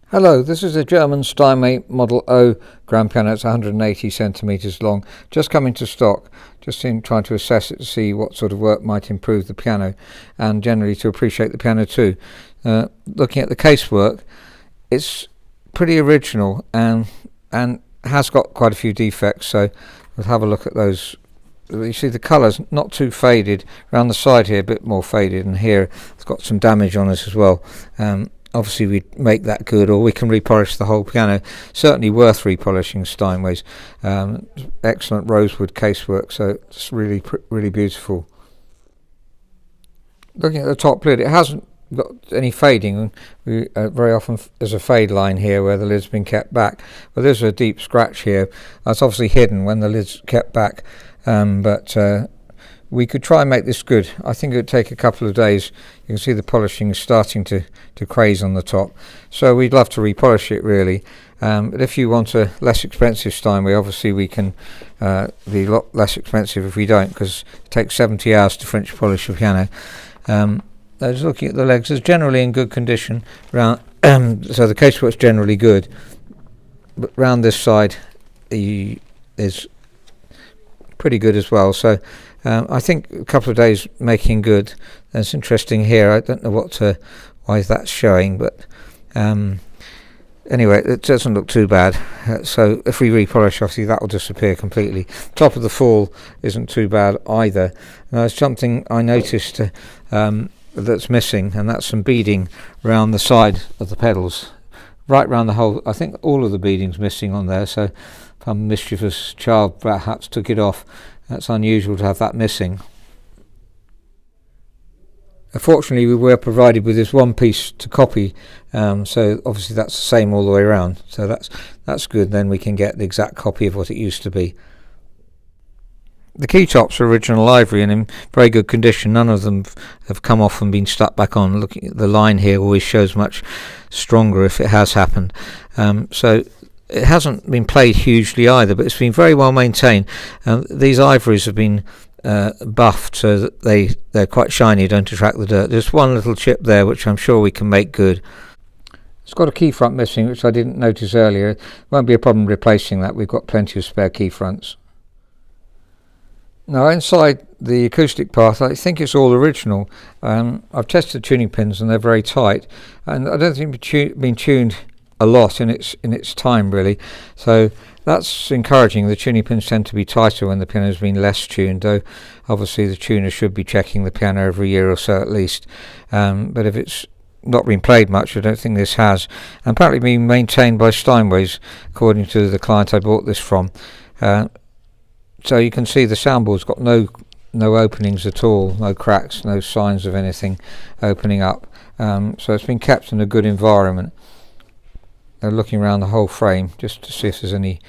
Hello, this is a German Steinway Model O grand piano. It's 180 centimetres long, just coming to stock. Just trying to assess it to see what sort of work might improve the piano and generally to appreciate the piano too. Looking at the casework, it's pretty original and has got quite a few defects, so we'll have a look at those. You see the colour's not too faded, around the side here a bit more faded, and here it's got some damage on it as well. Obviously we'd make that good, or we can repolish the whole piano. Certainly worth repolishing Steinways. Excellent rosewood casework, so it's really beautiful. Looking at the top lid, it hasn't got any fading. Very often there's a fade line here where the lid's been kept back, but there's a deep scratch here. That's obviously hidden when the lid's kept back, but we could try and make this good. I think it would take a couple of days. You can see the polishing is starting to craze on the top, so we'd love to repolish it really. But if you want a less expensive Steinway, obviously we can be a lot less expensive if we don't, because it takes 70 hours to French polish a piano. Just looking at the legs, it's generally in good condition. So the casework's generally good, but round this side is pretty good as well. So I think a couple of days making good. That's interesting here. I don't know why that's showing, but anyway, it doesn't look too bad. So if we repolish, obviously that will disappear completely. Top of the fall isn't too bad either. Now, there's something I noticed that's missing, and that's some beading around the side of the pedals, right round the whole. I think all of the beading's missing on there. So some mischievous child perhaps took it off. That's unusual to have that missing. Fortunately, we were provided with this one piece to copy, so obviously that's the same all the way around. So that's good. Then we can get the exact copy of what it used to be. The key tops are original ivory and in very good condition. None of them have come off and been stuck back on. Looking at the line here, always shows much stronger if it has happened. So it hasn't been played hugely either, but it's been very well maintained. These ivories have been buffed so that they're quite shiny, don't attract the dirt. There's one little chip there which I'm sure we can make good. It's got a key front missing, which I didn't notice earlier. It won't be a problem replacing that. We've got plenty of spare key fronts. Now inside the acoustic part, I think it's all original. I've tested tuning pins and they're very tight, and I don't think it's been tuned a lot in its time really, so that's encouraging. The tuning pins tend to be tighter when the piano has been less tuned, though obviously the tuner should be checking the piano every year or so at least, but if it's not been played much, I don't think this has, and apparently being maintained by Steinways according to the client I bought this from. So you can see the soundboard's got no openings at all, no cracks, no signs of anything opening up, so it's been kept in a good environment. Looking around the whole frame just to see if there's any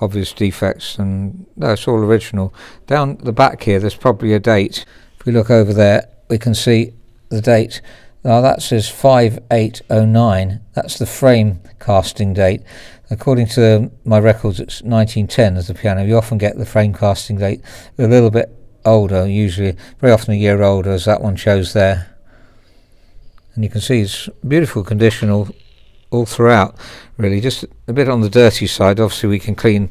obvious defects, and no, it's all original. Down the back here there's probably a date. If we look over there we can see the date. Now that says 5809, that's the frame casting date. According to my records it's 1910 as the piano. You often get the frame casting date a little bit older, usually very often a year older, as that one shows there. And you can see it's beautiful condition all throughout really, just a bit on the dirty side. Obviously we can clean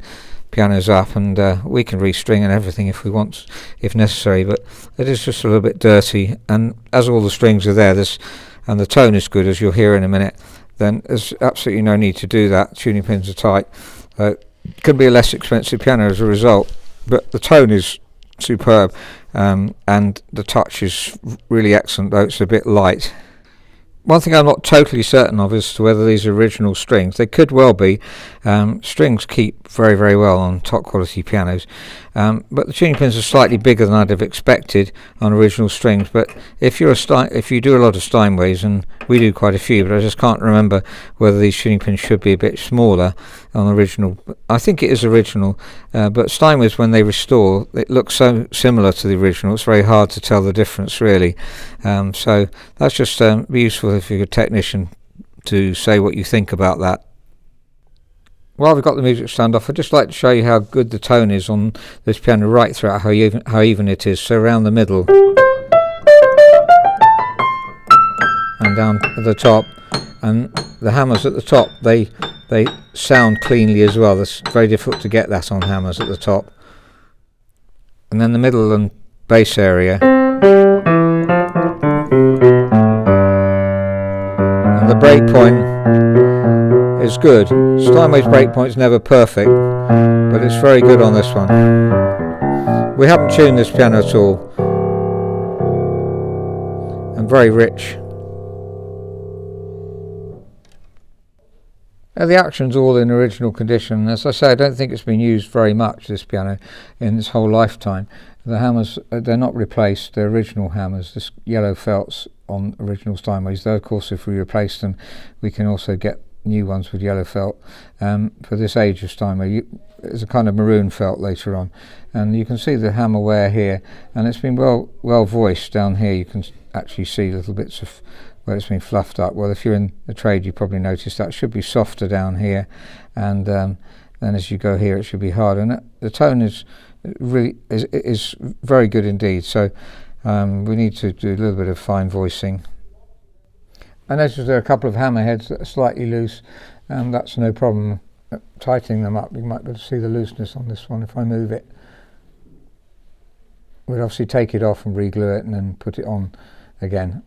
pianos up and we can restring and everything if we want, if necessary, but it is just a little bit dirty, and as all the strings are there, and the tone is good, as you'll hear in a minute, then there's absolutely no need to do that. Tuning pins are tight. It could be a less expensive piano as a result, but the tone is superb, and the touch is really excellent, though it's a bit light. One thing I'm not totally certain of is to whether these are original strings. They could well be. Strings keep very, very well on top quality pianos, but the tuning pins are slightly bigger than I'd have expected on original strings. But if you do a lot of Steinways, and we do quite a few, but I just can't remember whether these tuning pins should be a bit smaller on original. I think it is original, but Steinways, when they restore, it looks so similar to the original, it's very hard to tell the difference really. So that's just be useful if you're a technician to say what you think about that. While we've got the music stand off, I'd just like to show you how good the tone is on this piano right throughout, how even it is. So around the middle, and down at the top, and the hammers at the top, they sound cleanly as well. It's very difficult to get that on hammers at the top. And then the middle and bass area, and the break point is good. Steinway's break point is never perfect, but it's very good on this one. We haven't tuned this piano at all, and very rich. The action's all in original condition. As I say, I don't think it's been used very much, this piano, in its whole lifetime. The hammers, they're not replaced, they're original hammers. This yellow felts on original Steinways, though of course if we replace them we can also get new ones with yellow felt. For this age of Steinway, there's a kind of maroon felt later on, and you can see the hammer wear here, and it's been well voiced down here. You can actually see little bits of where it's been fluffed up. Well, if you're in the trade, you probably noticed that. It should be softer down here, and then as you go here it should be harder, and the tone is really is very good indeed. So we need to do a little bit of fine voicing. I noticed there are a couple of hammer heads that are slightly loose, and that's no problem tightening them up. You might be able to see the looseness on this one if I move it. We'd obviously take it off and re-glue it and then put it on again.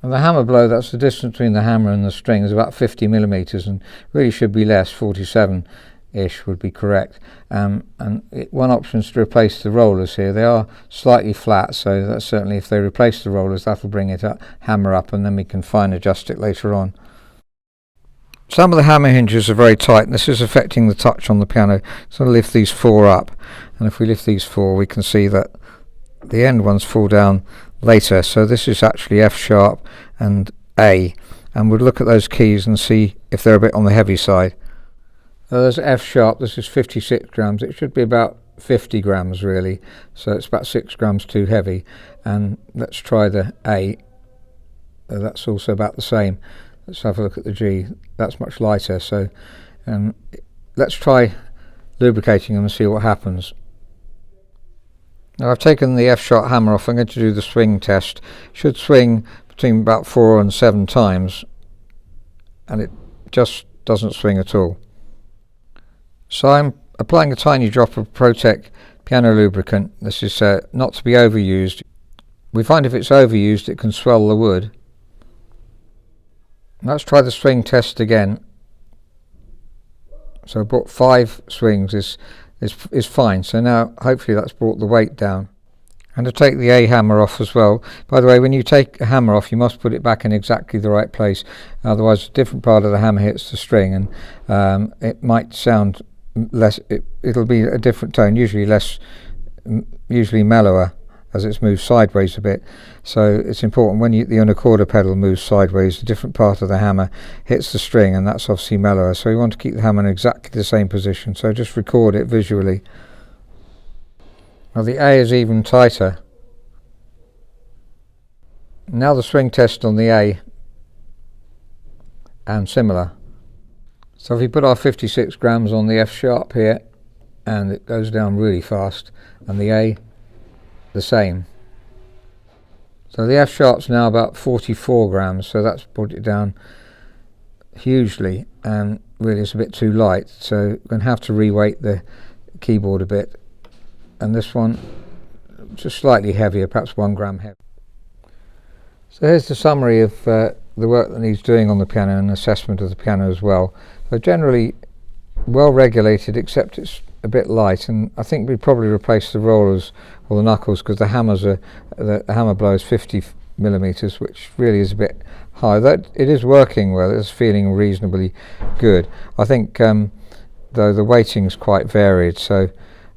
And the hammer blow, that's the distance between the hammer and the string, is about 50 millimeters, and really should be less. 47-ish would be correct. One option is to replace the rollers here. They are slightly flat, so that's certainly, if they replace the rollers, that'll bring it up, hammer up, and then we can fine adjust it later on. Some of the hammer hinges are very tight, and this is affecting the touch on the piano. So I'll lift these 4 up, and if we lift these 4, we can see that the end ones fall down later. So this is actually F sharp and A, and we'll look at those keys and see if they're a bit on the heavy side. There's F sharp, this is 56 grams, it should be about 50 grams really, so it's about 6 grams too heavy. And let's try the A, that's also about the same. Let's have a look at the G, that's much lighter. So let's try lubricating them and see what happens. Now I've taken the F sharp hammer off. I'm going to do the swing test. Should swing between about 4 and 7 times, and it just doesn't swing at all. So I'm applying a tiny drop of Protec piano lubricant. This is not to be overused. We find if it's overused it can swell the wood. Let's try the swing test again. So I brought 5 swings is fine. So now hopefully that's brought the weight down. And to take the A hammer off as well. By the way, when you take a hammer off, you must put it back in exactly the right place. Otherwise a different part of the hammer hits the string, and it might sound less, it'll be a different tone, usually mellower as it's moved sideways a bit. So it's important when the unicorder pedal moves sideways, a different part of the hammer hits the string, and that's obviously mellower. So you want to keep the hammer in exactly the same position, so just record it visually. Now the A is even tighter. Now the swing test on the A, and similar. So if we put our 56 grams on the F sharp here, and it goes down really fast, and the A the same. So the F sharp's now about 44 grams, so that's brought it down hugely, and really it's a bit too light, so we're going to have to reweight the keyboard a bit. And this one just slightly heavier, perhaps 1 gram heavier. So here's the summary of the work that needs doing on the piano, and assessment of the piano as well. So generally well regulated, except it's a bit light, and I think we'd probably replace the rollers or the knuckles, because the hammer blow is 50 millimeters, which really is a bit high. That it is working well, it's feeling reasonably good. I think though the weighting's quite varied, so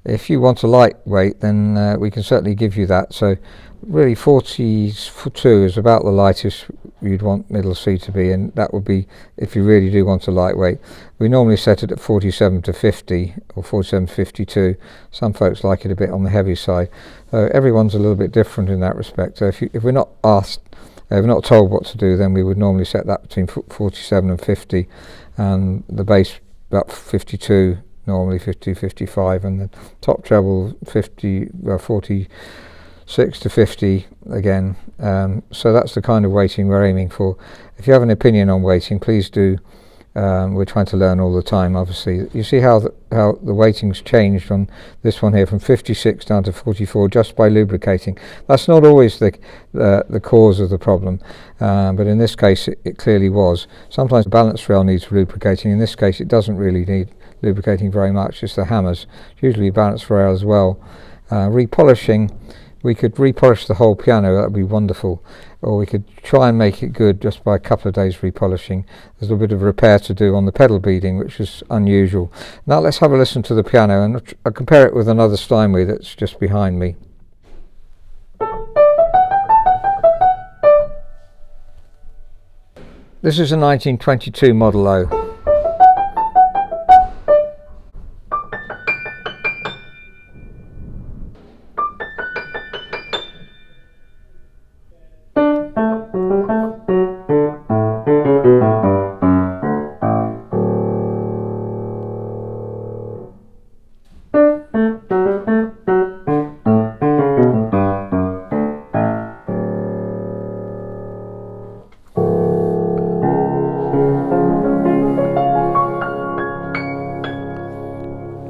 if you want a lightweight, then we can certainly give you that. So really 42 is about the lightest you'd want middle C to be, and that would be if you really do want a lightweight. We normally set it at 47 to 50 or 47 to 52. Some folks like it a bit on the heavy side. Everyone's a little bit different in that respect. So if we're not asked, if we're not told what to do, then we would normally set that between 47 and 50, and the bass about 52, normally 50, 55, and the top treble 40, 6 to 50 again. So that's the kind of weighting we're aiming for. If you have an opinion on weighting, please do. We're trying to learn all the time, obviously. You see how the weighting's changed on this one here from 56 down to 44 just by lubricating. That's not always the cause of the problem, but in this case it clearly was. Sometimes the balance rail needs lubricating. In this case it doesn't really need lubricating very much. It's the hammers. It's usually balance rail as well. Repolishing, we could repolish the whole piano. That would be wonderful. Or we could try and make it good just by a couple of days repolishing. There's a bit of repair to do on the pedal beading, which is unusual. Now let's have a listen to the piano, and I'll compare it with another Steinway that's just behind me. This is a 1922 Model O.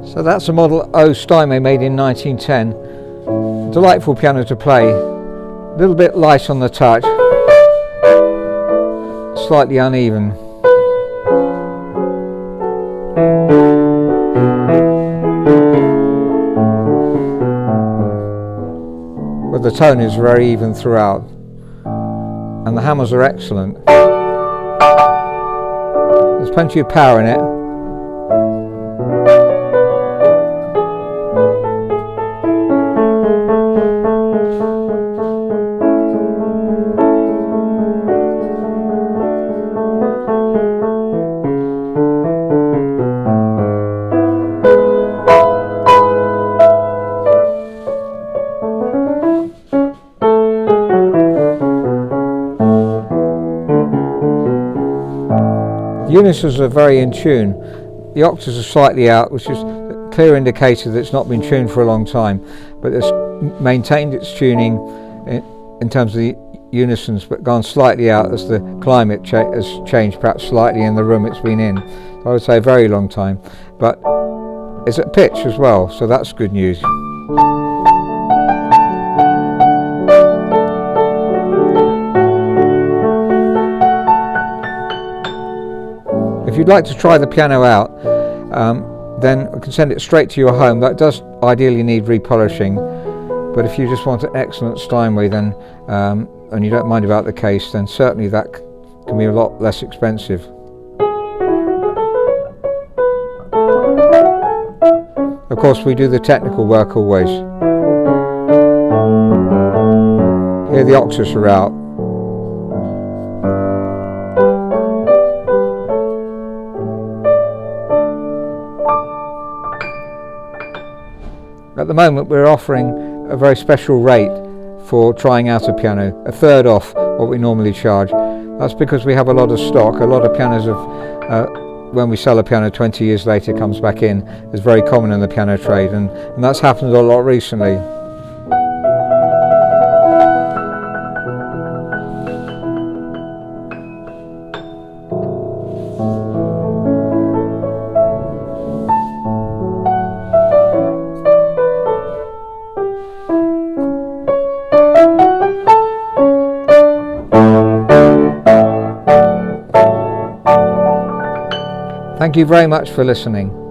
So that's a Model O Steinway made in 1910. Delightful piano to play. A little bit light on the touch. Slightly uneven. But the tone is very even throughout. And the hammers are excellent. There's plenty of power in it. The unisons are very in tune. The octaves are slightly out, which is a clear indicator that it's not been tuned for a long time, but it's maintained its tuning in terms of the unisons, but gone slightly out as the climate has changed perhaps slightly in the room it's been in. So I would say a very long time, but it's at pitch as well, so that's good news. If you'd like to try the piano out, then we can send it straight to your home. That does ideally need repolishing, but if you just want an excellent Steinway, then and you don't mind about the case, then certainly that can be a lot less expensive. Of course, we do the technical work always. Here the octaves are out. At the moment we're offering a very special rate for trying out a piano, a third off what we normally charge. That's because we have a lot of stock. A lot of pianos when we sell a piano 20 years later comes back in, is very common in the piano trade, and that's happened a lot recently. Thank you very much for listening.